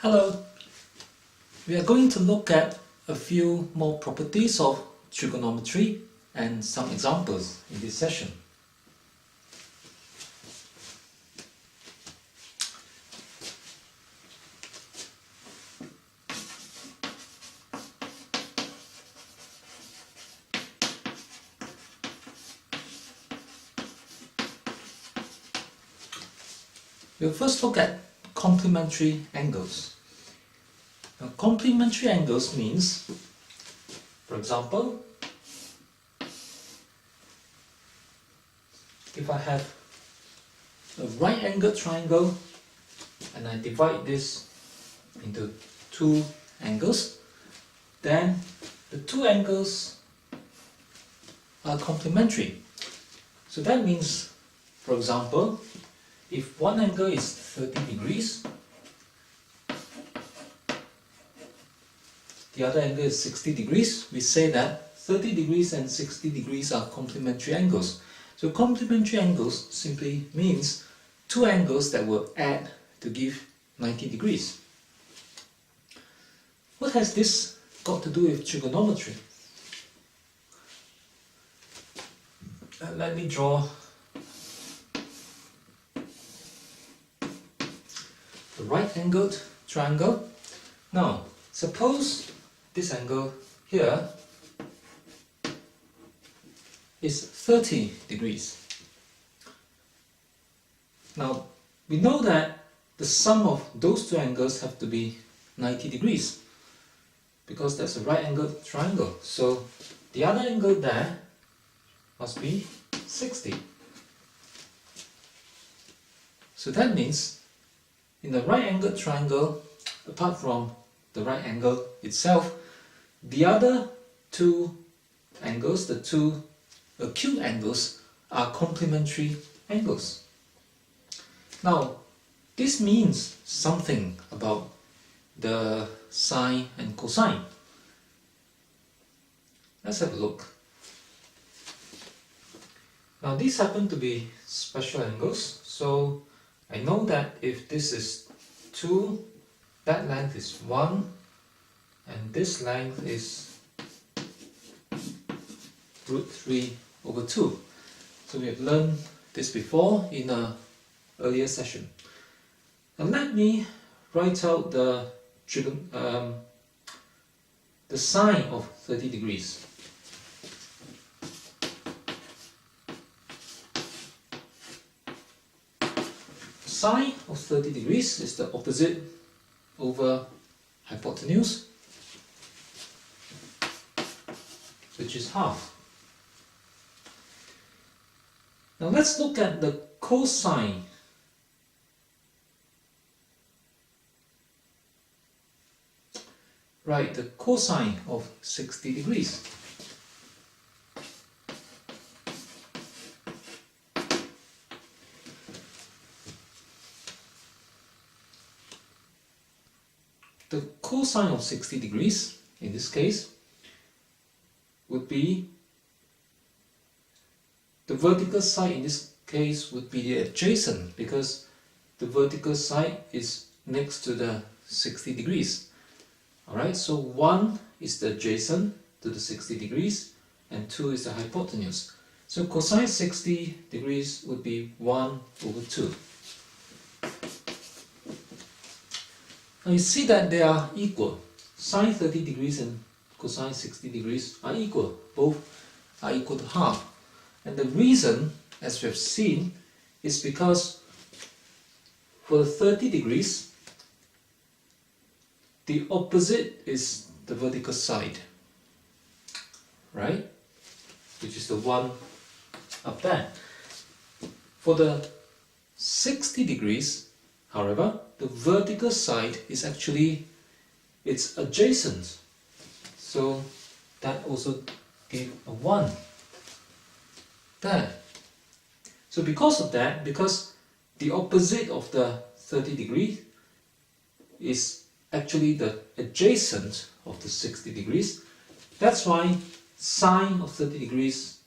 Hello, we are going to look at a few more properties of trigonometry and some examples in this session. We'll first look at complementary angles. Now, complementary angles means, for example, if I have a right-angled triangle and I divide this into two angles, then the two angles are complementary. So that means, for example, if one angle is 30 degrees, the other angle is 60 degrees, we say that 30 degrees and 60 degrees are complementary angles. So complementary angles simply means two angles that will add to give 90 degrees. What has this got to do with trigonometry? Let me draw the right-angled triangle. Now, suppose this angle here is 30 degrees. Now, we know that the sum of those two angles have to be 90 degrees because that's a right-angled triangle. So, the other angle there must be 60. So that means in the right-angled triangle, apart from the right angle itself, the other two angles, the two acute angles, are complementary angles. Now, this means something about the sine and cosine. Let's have a look. Now, these happen to be special angles, so I know that if this is 2, that length is 1, and this length is root 3 over 2. So we have learned this before in an earlier session. Now let me write out the sine of 30 degrees. Sine of 30 degrees is the opposite over hypotenuse, which is half. Now let's look at the cosine. Right, the cosine of 60 degrees. The cosine of 60 degrees, in this case, would be the vertical side. In this case would be the adjacent, because the vertical side is next to the 60 degrees. Alright, so 1 is the adjacent to the 60 degrees and 2 is the hypotenuse. So cosine 60 degrees would be 1 over 2. Now you see that they are equal. Sine 30 degrees and cosine 60 degrees are equal. Both are equal to half. And the reason, as we have seen, is because for the 30 degrees, the opposite is the vertical side, right? Which is the one up there. For the 60 degrees, however, the vertical side is actually, it's adjacent. So that also gave a 1 there. So because of that, because the opposite of the 30 degrees is actually the adjacent of the 60 degrees, that's why sine of 30 degrees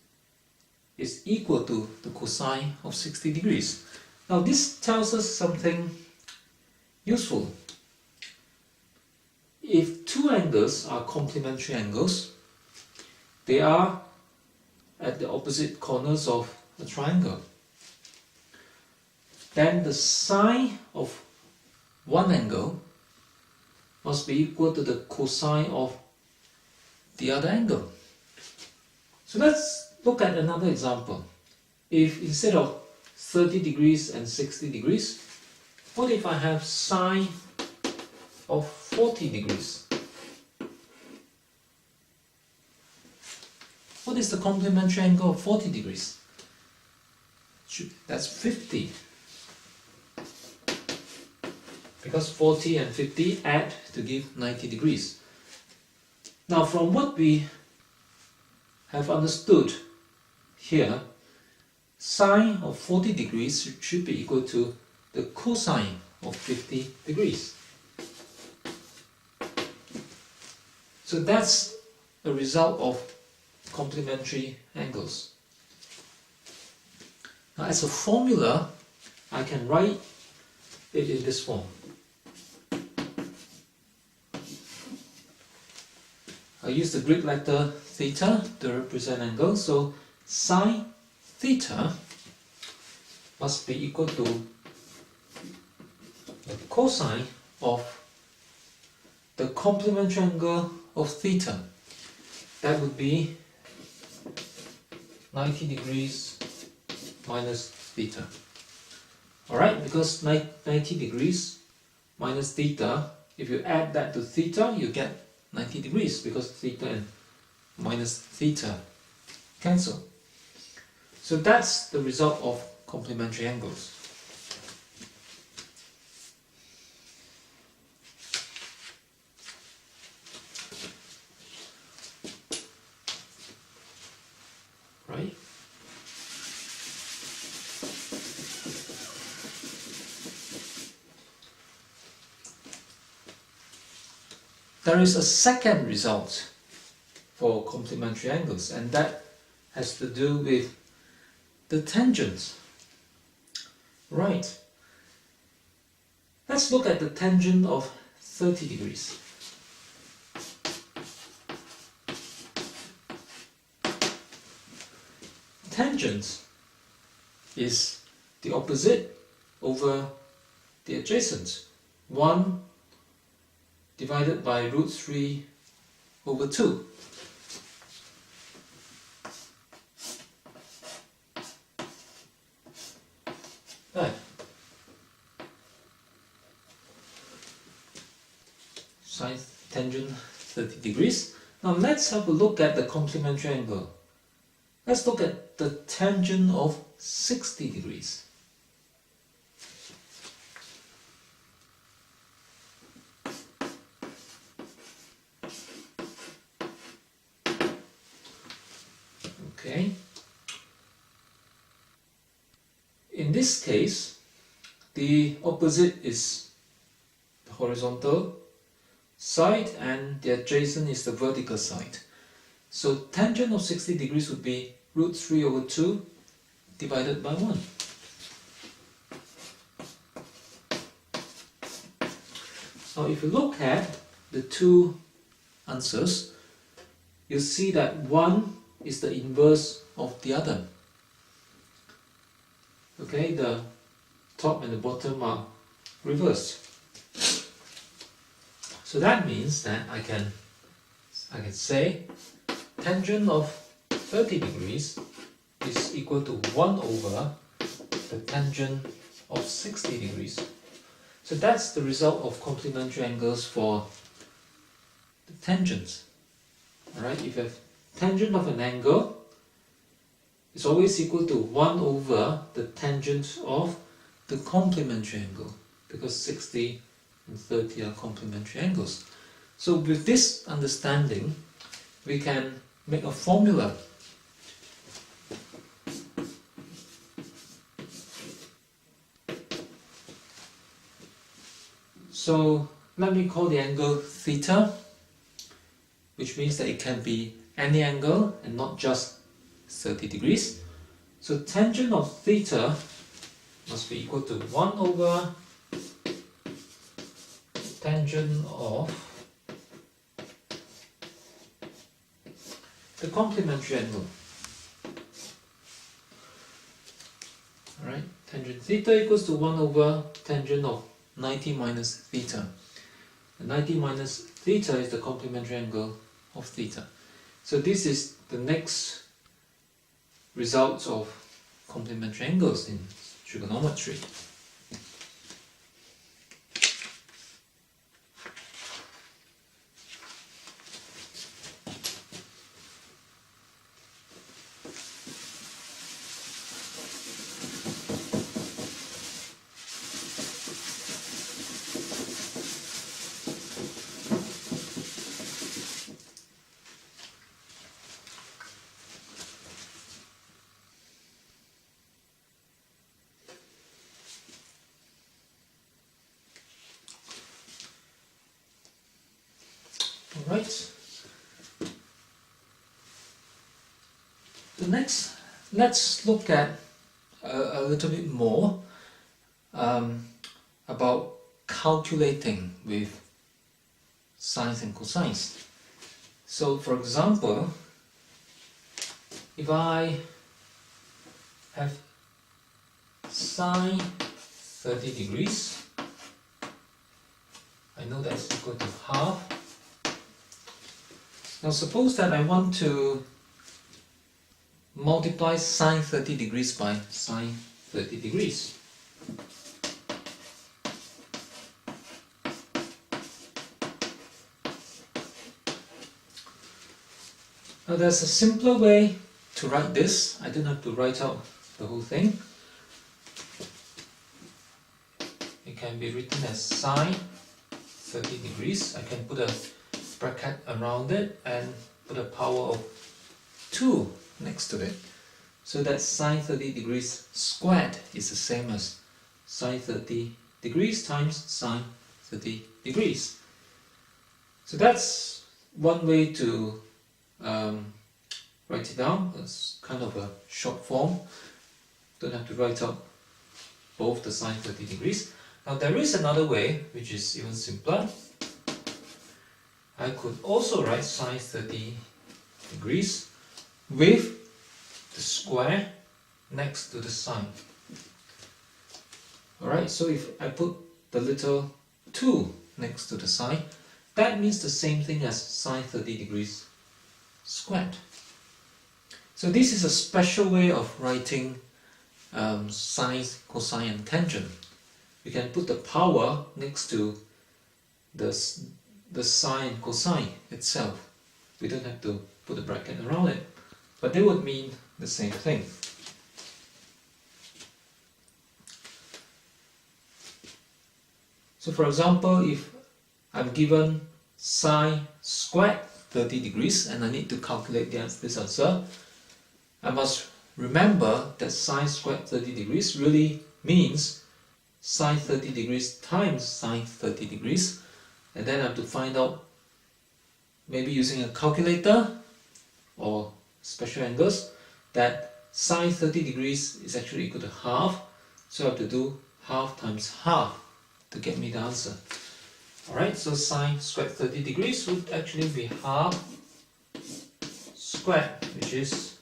is equal to the cosine of 60 degrees. Now this tells us something useful. if two angles are complementary angles, they are at the opposite corners of a triangle, then the sine of one angle must be equal to the cosine of the other angle. So let's look at another example. If instead of 30 degrees and 60 degrees, what if I have sine of 40 degrees? What is the complementary angle of 40 degrees? That's 50. Because 40 and 50 add to give 90 degrees. Now from what we have understood here, sine of 40 degrees should be equal to the cosine of 50 degrees. So that's a result of complementary angles. Now as a formula, I can write it in this form. I use the Greek letter theta to represent angle, so sine theta must be equal to the cosine of the complementary angle of theta. That would be 90 degrees minus theta. Alright, because 90 degrees minus theta, if you add that to theta, you get 90 degrees because theta and minus theta cancel. So that's the result of complementary angles. Right? There is a second result for complementary angles, and that has to do with the tangents. Right. Let's look at the tangent of 30 degrees. Tangent is the opposite over the adjacent. 1 divided by root 3 over 2. Right. Sine tangent 30 degrees. Now let's have a look at the complementary angle. Let's look at the tangent of 60 degrees. Okay. In this case, the opposite is the horizontal side and the adjacent is the vertical side. So tangent of 60 degrees would be root 3 over 2 divided by 1. Now if you look at the two answers, you see that one is the inverse of the other. Okay, the top and the bottom are reversed. So that means that I can say tangent of 30 degrees is equal to 1 over the tangent of 60 degrees. So that's the result of complementary angles for the tangents. Alright, if you have tangent of an angle, it's always equal to 1 over the tangent of the complementary angle, because 60 and 30 are complementary angles. So with this understanding, we can make a formula. So let me call the angle theta, which means that it can be any angle and not just 30 degrees. So tangent of theta must be equal to 1 over tangent of the complementary angle. Alright, tangent theta equals to 1 over tangent of 90 minus theta. And 90 minus theta is the complementary angle of theta. So this is the next result of complementary angles in trigonometry. Alright. The next, let's look at a little bit more about calculating with sines and cosines. So for example, if I have sine 30 degrees, I know that's equal to half. Now suppose that I want to multiply sine 30 degrees by sine 30 degrees. Now there's a simpler way to write this. I don't have to write out the whole thing. It can be written as sine 30 degrees. I can put a bracket around it and put a power of 2 next to it. So that sine 30 degrees squared is the same as sine 30 degrees times sine 30 degrees. So that's one way to write it down. It's kind of a short form. Don't have to write out both the sine 30 degrees. Now there is another way which is even simpler. I could also write sine 30 degrees with the square next to the sine. Alright, so if I put the little 2 next to the sine, that means the same thing as sine 30 degrees squared. So this is a special way of writing sine, cosine and tangent. You can put the power next to the sine, cosine itself. We don't have to put a bracket around it, but they would mean the same thing. So for example, if I'm given sine squared 30 degrees and I need to calculate this answer, I must remember that sine squared 30 degrees really means sine 30 degrees times sine 30 degrees, and then I have to find out, maybe using a calculator or special angles, that sine 30 degrees is actually equal to half, so I have to do half times half to get me the answer. Alright, so sine squared 30 degrees would actually be half squared, which is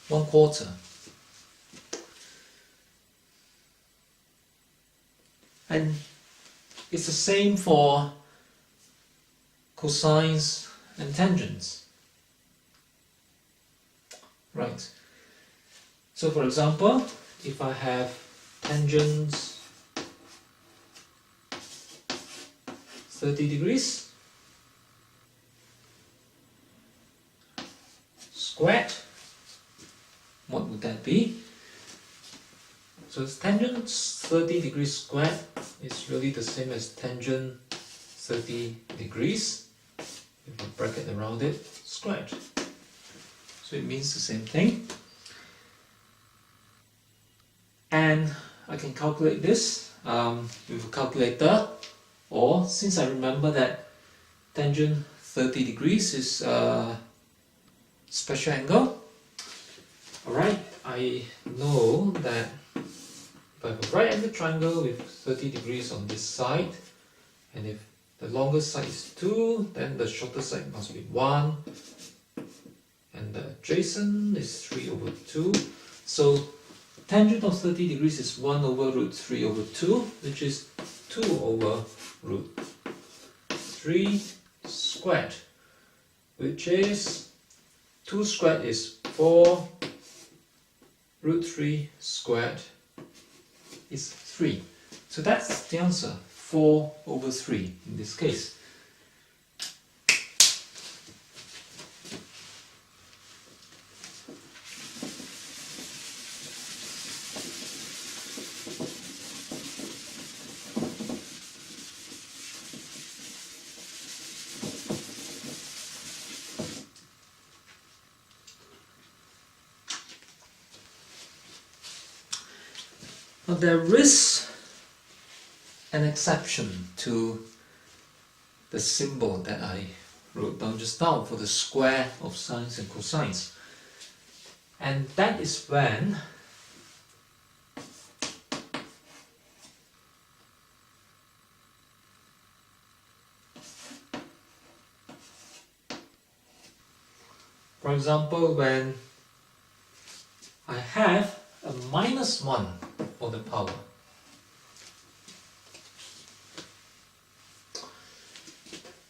1/4. And it's the same for cosines and tangents. Right. So for example, if I have tangents 30 degrees squared, what would that be? So tangent 30 degrees squared is really the same as tangent 30 degrees, with a bracket around it, squared. So it means the same thing. And I can calculate this with a calculator, or since I remember that tangent 30 degrees is a special angle, alright, I know that if I have a right angle triangle with 30 degrees on this side, and if The longest side is 2, then the shorter side must be 1, and the adjacent is 3 over 2. So tangent of 30 degrees is 1 over root 3 over 2, which is 2 over root 3 squared, which is 2 squared is 4, root 3 squared is 3. So that's the answer, 4 over 3 in this case. Now there is an exception to the symbol that I wrote down just now for the square of sines and cosines, and that is when for example, when I have a minus 1 for the power.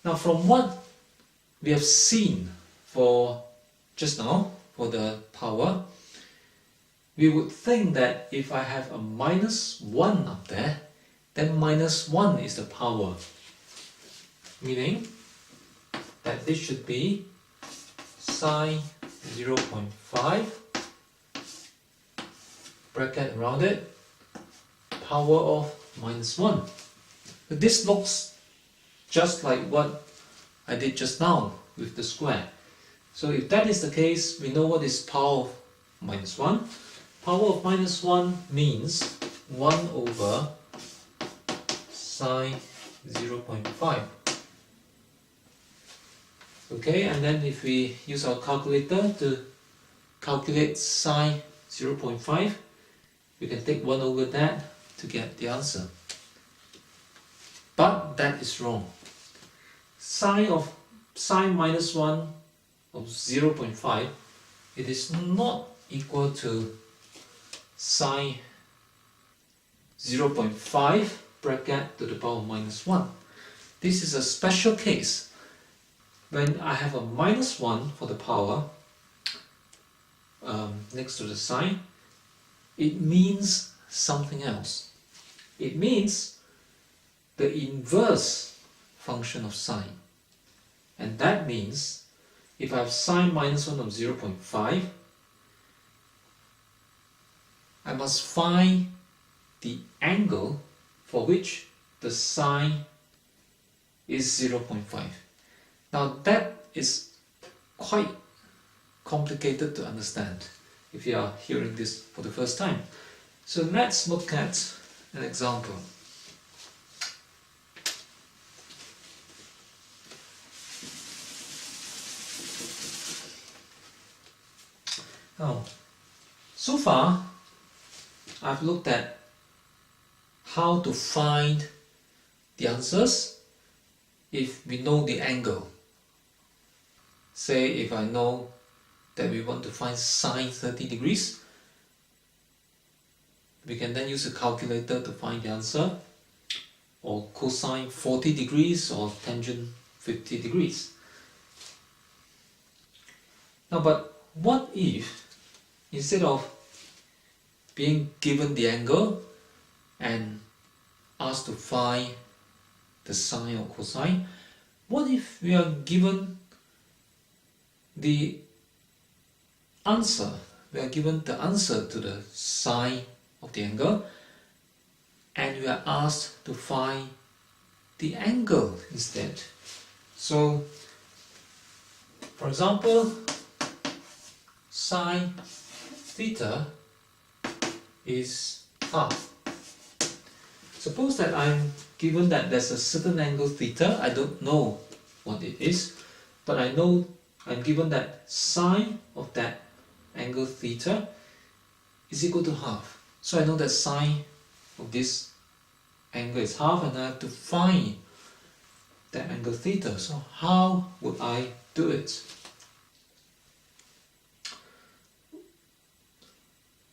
Now from what we have seen for just now, for the power, we would think that if I have a minus 1 up there, then minus 1 is the power. Meaning that this should be sine 0.5, bracket around it, power of minus 1. But this looks just like what I did just now with the square. So if that is the case, we know what is power of minus 1. Power of minus 1 means 1 over sine 0.5. Okay, and then if we use our calculator to calculate sine 0.5, we can take 1 over that to get the answer. But that is wrong. Sine minus 1 of 0.5, it is not equal to sine 0.5 bracket to the power of minus 1. This is a special case. When I have a minus 1 for the power next to the sine, it means something else. It means the inverse function of sine. And that means if I have sine minus 1 of 0.5, I must find the angle for which the sine is 0.5. Now that is quite complicated to understand if you are hearing this for the first time. So let's look at an example. Now, so far I've looked at how to find the answers if we know the angle. Say if I know that we want to find sine 30 degrees, we can then use a calculator to find the answer, or cosine 40 degrees or tangent 50 degrees. Now, but what if instead of being given the angle and asked to find the sine or cosine, what if we are given the answer? We are given the answer to the sine of the angle, and we are asked to find the angle instead. So, for example, sine theta is half. Suppose that I'm given that there's a certain angle theta. I don't know what it is, but I know I'm given that sine of that angle theta is equal to half. So I know that sine of this angle is half, and I have to find that angle theta. So how would I do it?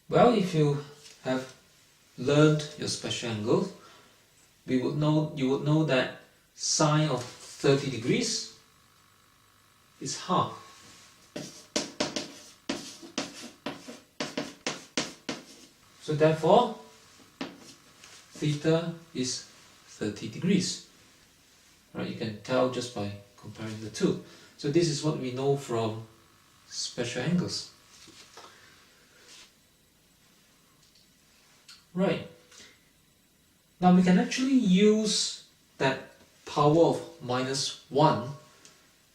Well, if you have learned your special angle, you would know that sine of 30 degrees is half. So therefore, theta is 30 degrees. Right? You can tell just by comparing the two. So this is what we know from special angles. Right. Now we can actually use that power of -1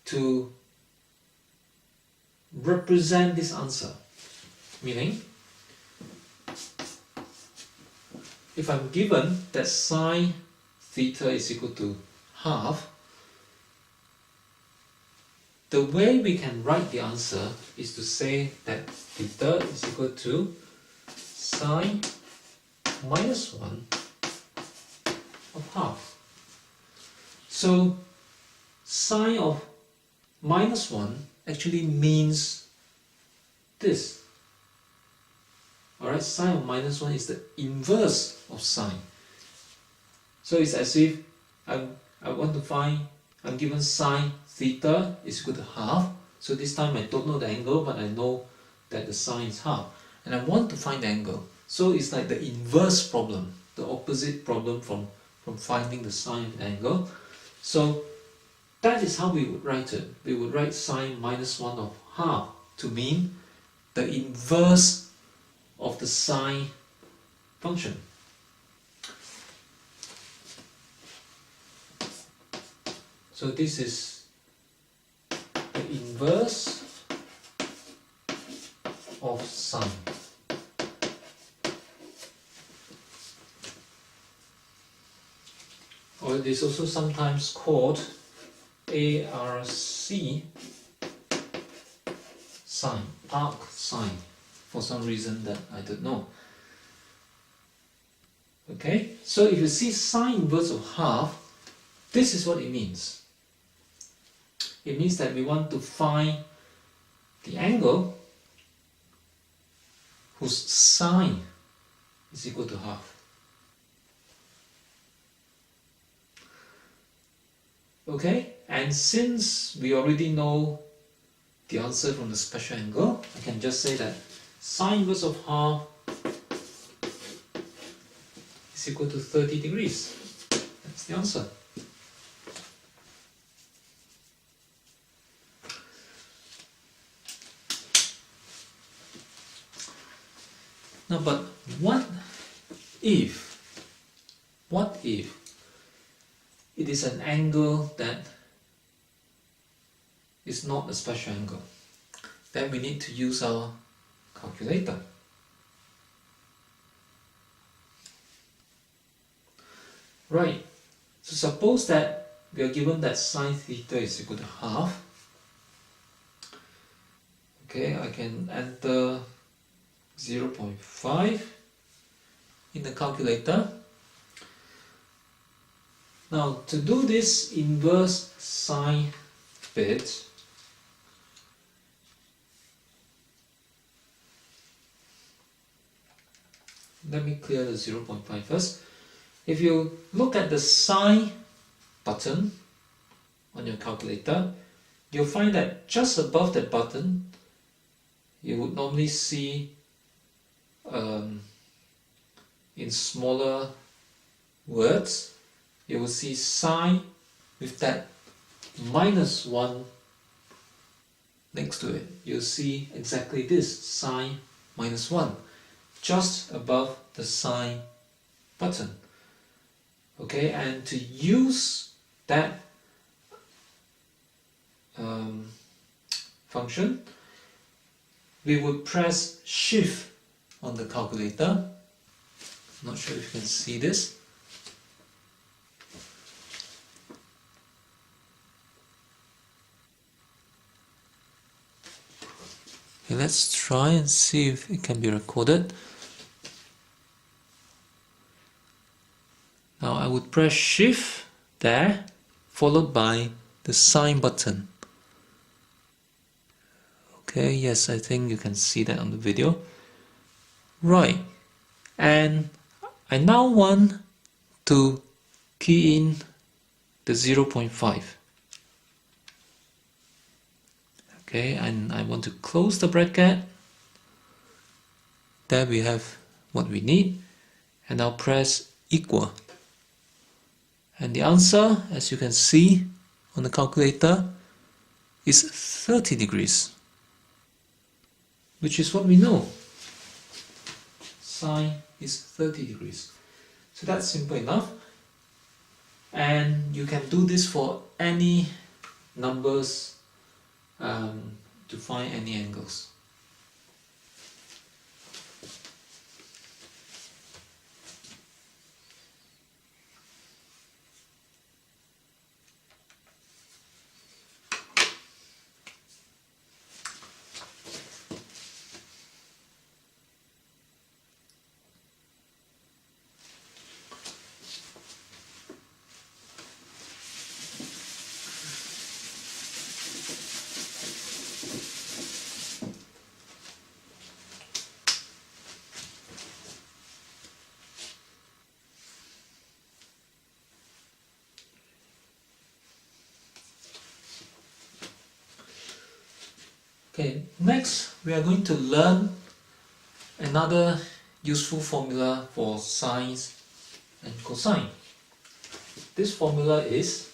to represent this answer. Meaning, if I'm given that sine theta is equal to half, the way we can write the answer is to say that theta is equal to sine -1 of half. So sine of -1 actually means this. Alright, sine of -1 is the inverse of sine. So it's as if I'm given sine theta is equal to half. So this time I don't know the angle, but I know that the sine is half. And I want to find the angle. So it's like the inverse problem, the opposite problem from finding the sine of the angle. So that is how we would write it. We would write sine -1 of half to mean the inverse of the sine function. So this is the inverse of sine. Or it is also sometimes called ARC sine, arc sine, for some reason that I don't know. Okay, so if you see sine inverse of half, this is what it means. It means that we want to find the angle whose sine is equal to half. Okay, and since we already know the answer from the special angle, I can just say that sine inverse of half is equal to 30 degrees. That's the answer. Now, but what if it is an angle that is not a special angle? Then we need to use our calculator. Right, so suppose that we are given that sine theta is equal to half. Okay, I can enter 0.5 in the calculator. Now, to do this inverse sine bit, let me clear the 0.5 first. If you look at the sine button on your calculator, you'll find that just above that button, you would normally see in smaller words, you will see sine with that -1 next to it. You'll see exactly this, sine -1, just above the sine button. Okay, and to use that function, we would press shift on the calculator. Not sure if you can see this. Okay, let's try and see if it can be recorded. Now I would press shift there followed by the sine button. Okay, yes, I think you can see that on the video. Right, and I now want to key in the 0.5. Okay, and I want to close the bracket. There we have what we need, and I'll press equal. And the answer, as you can see on the calculator, is 30 degrees, which is what we know. Sine is 30 degrees. So that's simple enough. And you can do this for any numbers to find any angles. Okay, next we are going to learn another useful formula for sine and cosine. This formula is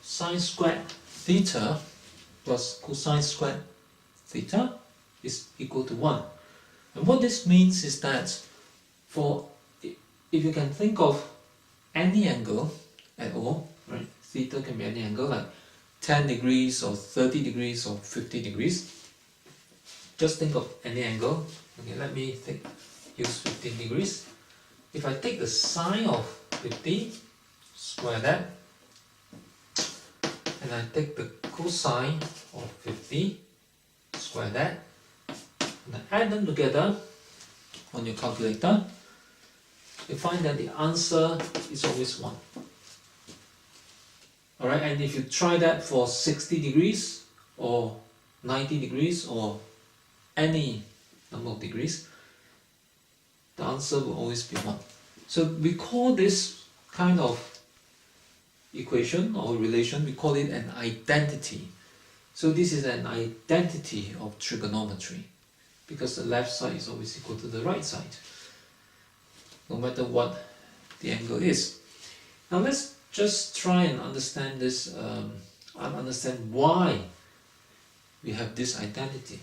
sine squared theta plus cosine squared theta is equal to 1. And what this means is that if you can think of any angle at all, right? Theta can be any angle like 10 degrees or 30 degrees or 50 degrees. Just think of any angle. Okay, let me use 15 degrees. If I take the sine of 50, square that, and I take the cosine of 50, square that, and I add them together on your calculator, you find that the answer is always 1. Alright, and if you try that for 60 degrees or 90 degrees or any number of degrees, the answer will always be 1. So we call this kind of equation or relation, we call it an identity. So this is an identity of trigonometry, because the left side is always equal to the right side, no matter what the angle is. Now let's just try and understand this, understand why we have this identity.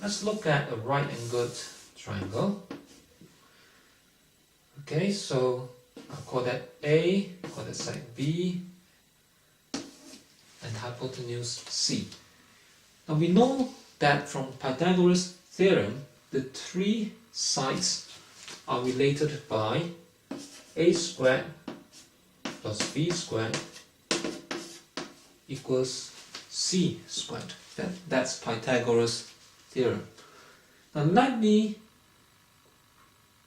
Let's look at a right-angled triangle. Okay, so I'll call that A, call that side B, and hypotenuse C. Now we know that from Pythagoras' theorem, the three sides are related by a squared plus b squared equals c squared. That's Pythagoras' theorem. Now let me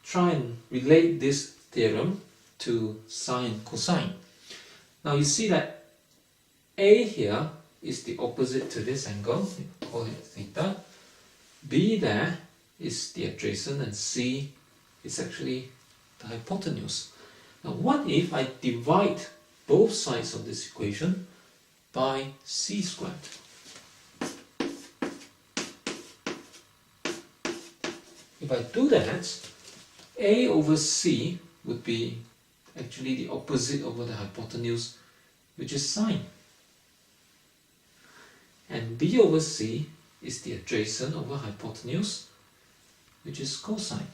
try and relate this theorem to sine and cosine. Now you see that A here is the opposite to this angle, we call it theta. B there is the adjacent, and C is actually the hypotenuse. Now what if I divide both sides of this equation by c squared? If I do that, A over C would be actually the opposite over the hypotenuse, which is sine. And B over C is the adjacent over hypotenuse, which is cosine.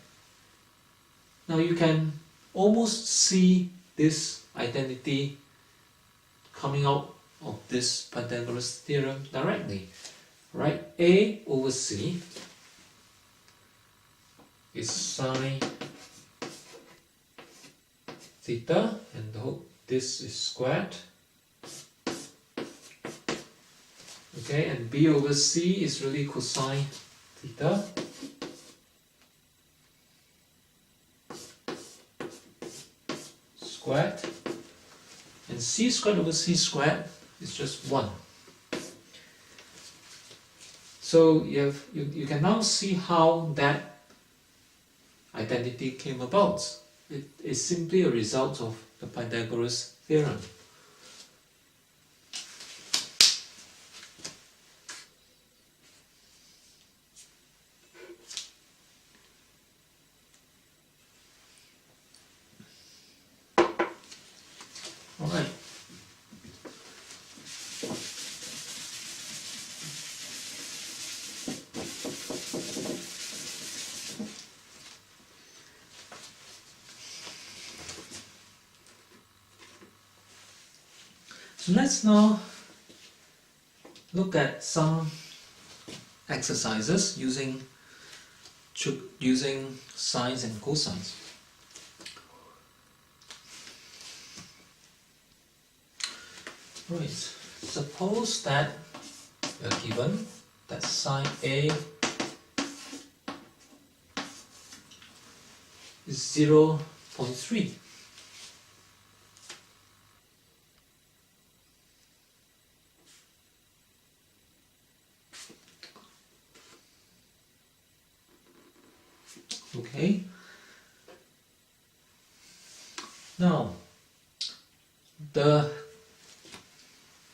Now you can almost see this identity coming out of this Pythagoras theorem directly. Right? A over C is sine theta, and this is squared. Okay, and B over C is really cosine theta. Squared. And C squared over C squared is just 1. So you can now see how that identity came about. It is simply a result of the Pythagoras theorem. Alright. So let's now look at some exercises using sines and cosines. Right, suppose that we are given that sine A is 0.3. Okay. Now, the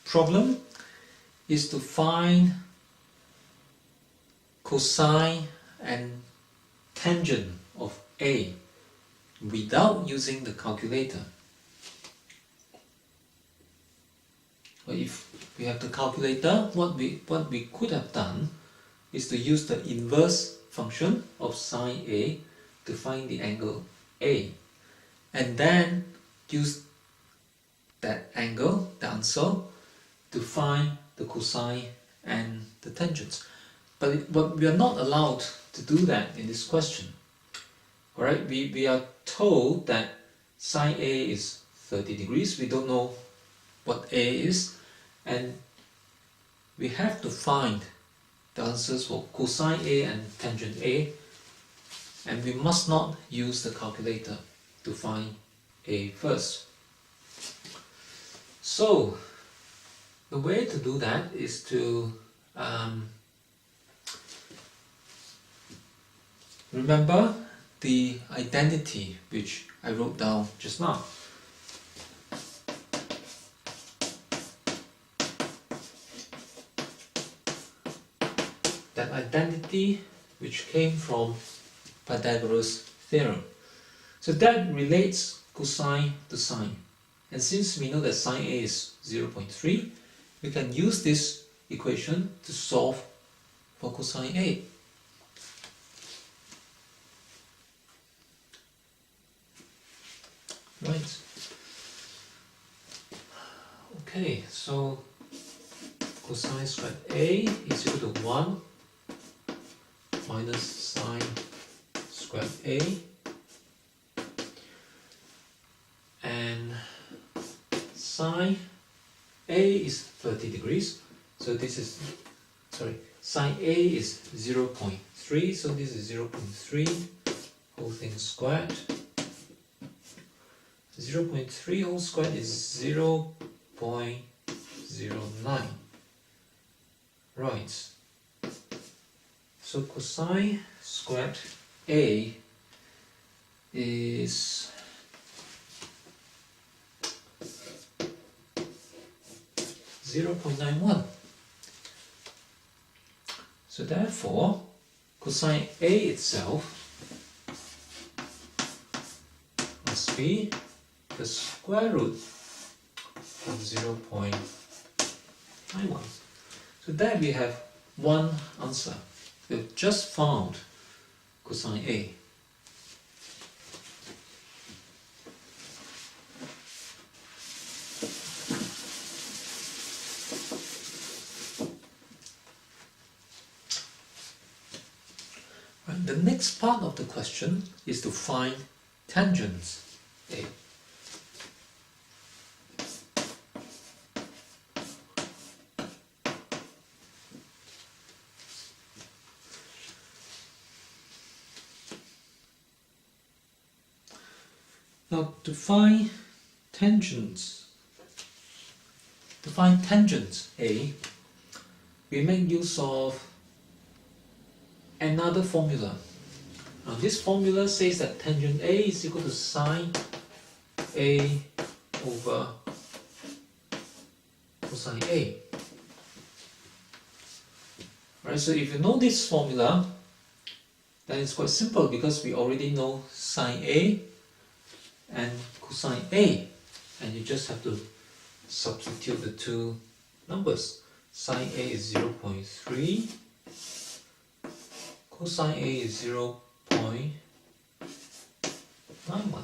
problem is to find cosine and tangent of A without using the calculator. But if we have the calculator, what we could have done is to use the inverse function of sine A to find the angle A, and then use that angle, the answer, to find the cosine and the tangents. But we are not allowed to do that in this question. Alright, we are told that sine A is 30 degrees. We don't know what A is, and we have to find the answers for cosine A and tangent A, and we must not use the calculator to find A first. So the way to do that is to remember the identity which I wrote down just now. That identity which came from Pythagoras theorem. So that relates cosine to sine. And since we know that sine A is 0.3, we can use this equation to solve for cosine A. Right. Okay, so cosine squared A is equal to 1 minus sine squared A, and sine A is 30 degrees, so this is, sine A is 0.3, so this is 0.3 whole thing squared. 0.3 whole squared is 0.09. Right. So cosine squared A is 0.91. So therefore, cosine A itself must be the square root of 0.91. So there we have one answer. We've just found cosine A. Right, the next part of the question is to find tangents A. Now to find tangents, A, we make use of another formula. Now this formula says that tangent A is equal to sine A over cosine A. Right, so if you know this formula, then it's quite simple because we already know sine A and cosine A, and you just have to substitute the two numbers. Sine A is 0.3, cosine A is 0.91.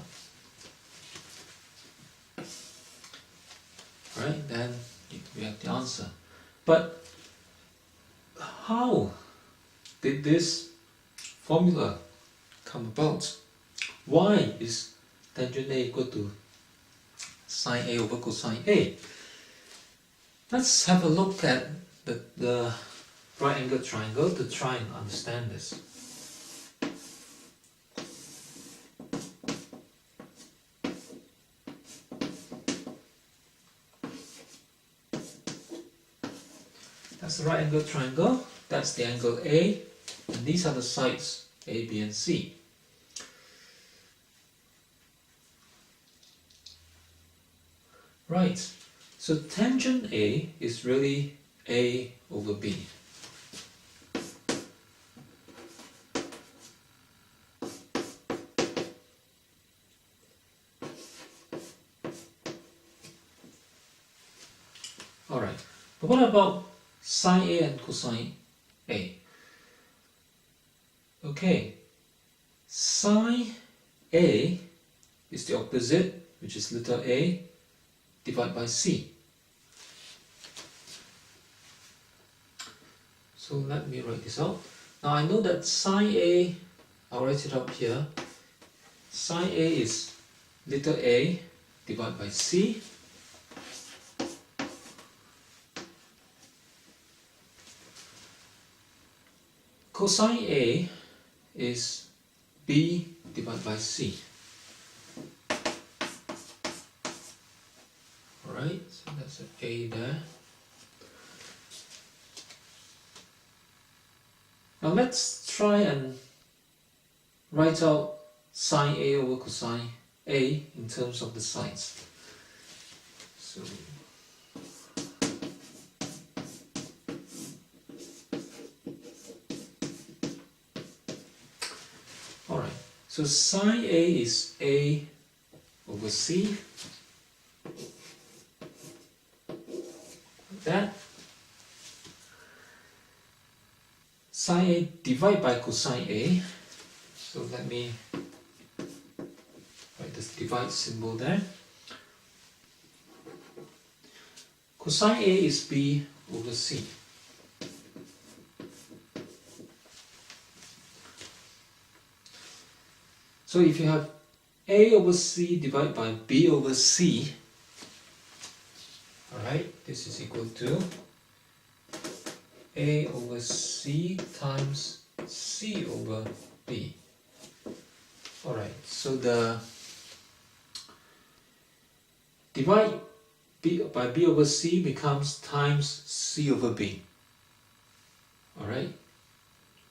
Right, then we have the answer. But how did this formula come about? Why is tangent A equal to sine A over cosine A? Let's have a look at the right angle triangle to try and understand this. That's the right angle triangle, that's the angle A, and these are the sides A, B and C. Right, so tangent A is really A over B. Alright, but what about sine A and cosine A? Okay, sine A is the opposite, which is little a, divided by c. So let me write this out. Now I know that sine A, I'll write it up here. Sine A is little a divided by c. Cosine A is b divided by c. Alright, so that's an A there. Now let's try and write out sine A over cosine A in terms of the sides. So alright, so sine A is A over C. That sine A divided by cosine A. So let me write this divide symbol there. Cosine A is B over C. So if you have A over C divided by B over C, alright, this is equal to A over C times C over B. Alright, so the divide B by B over C becomes times C over B. Alright,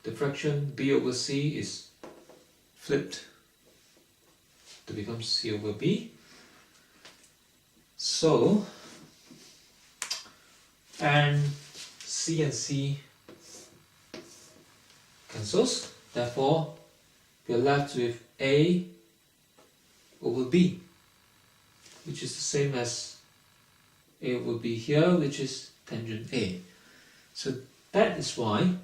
the fraction B over C is flipped to become C over B. So, and C cancels, therefore we are left with A over B, which is the same as A over B here, which is tangent A. So that is why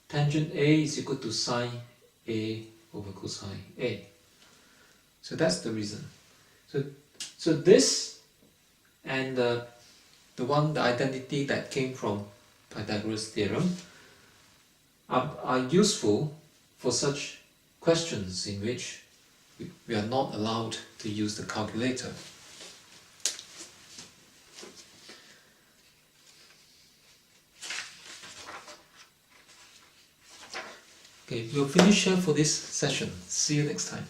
tangent A is equal to sine A over cosine A. So that's the reason. So this and the identity that came from Pythagoras theorem are useful for such questions in which we are not allowed to use the calculator. Okay, we'll finish here for this session. See you next time.